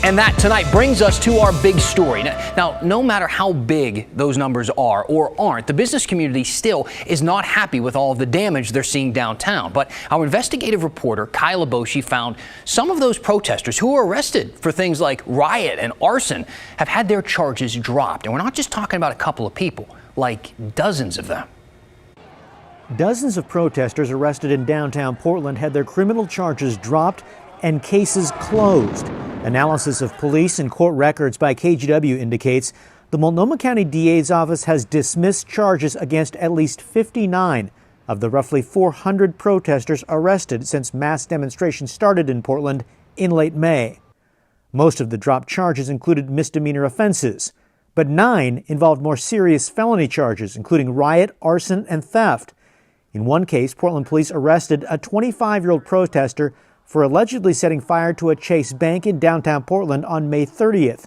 And that tonight brings us to our big story. Now, no matter how big those numbers are or aren't, the business community still is not happy with all of the damage they're seeing downtown. But our investigative reporter, Kyla Boshi, found some of those protesters who were arrested for things like riot and arson have had their charges dropped. And we're not just talking about a couple of people, like dozens of them. Dozens of protesters arrested in downtown Portland had their criminal charges dropped and cases closed. Analysis of police and court records by KGW indicates the Multnomah County DA's office has dismissed charges against at least 59 of the roughly 400 protesters arrested since mass demonstrations started in Portland in late May. Most of the dropped charges included misdemeanor offenses, but 9 involved more serious felony charges, including riot, arson, and theft. In one case, Portland police arrested a 25-year-old protester for allegedly setting fire to a Chase Bank in downtown Portland on May 30th.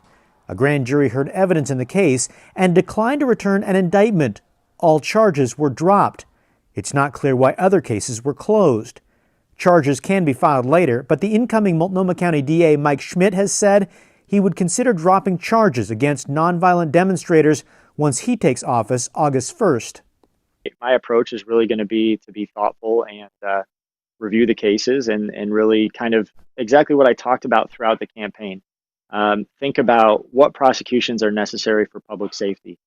A grand jury heard evidence in the case and declined to return an indictment. All charges were dropped. It's not clear why other cases were closed. Charges can be filed later, but the incoming Multnomah County DA, Mike Schmidt, has said he would consider dropping charges against nonviolent demonstrators once he takes office August 1st. My approach is really going to be thoughtful and review the cases and really kind of exactly what I talked about throughout the campaign. Think about what prosecutions are necessary for public safety.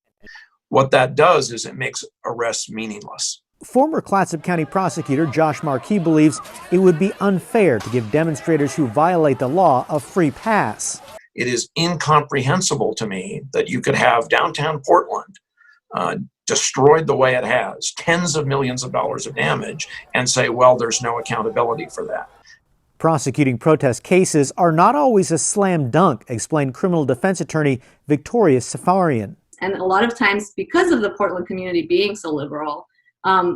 What that does is it makes arrests meaningless. Former Clatsop County prosecutor Josh Markey believes it would be unfair to give demonstrators who violate the law a free pass. It is incomprehensible to me that you could have downtown Portland destroyed the way it has, tens of millions of dollars of damage, and say, well, there's no accountability for that. Prosecuting protest cases are not always a slam dunk, explained criminal defense attorney Victoria Safarian. And a lot of times, because of the Portland community being so liberal,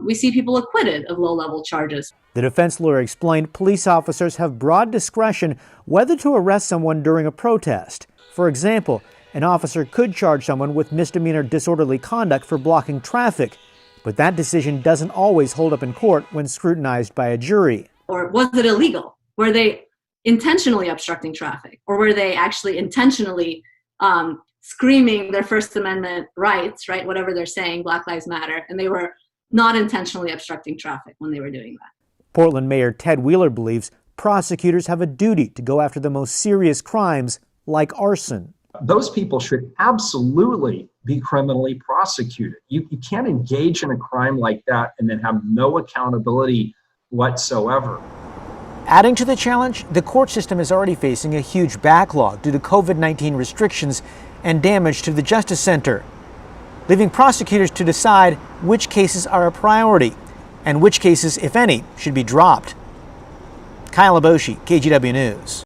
we see people acquitted of low-level charges. The defense lawyer explained police officers have broad discretion whether to arrest someone during a protest. For example, an officer could charge someone with misdemeanor disorderly conduct for blocking traffic, but that decision doesn't always hold up in court when scrutinized by a jury. Or was it illegal? Were they intentionally obstructing traffic? Or were they actually intentionally screaming their First Amendment rights, right? Whatever they're saying, Black Lives Matter, and they were not intentionally obstructing traffic when they were doing that. Portland Mayor Ted Wheeler believes prosecutors have a duty to go after the most serious crimes like arson. Those people should absolutely be criminally prosecuted. You can't engage in a crime like that and then have no accountability whatsoever. Adding to the challenge, the court system is already facing a huge backlog due to COVID-19 restrictions and damage to the Justice Center, leaving prosecutors to decide which cases are a priority and which cases, if any, should be dropped. Kyla Boshi, KGW News.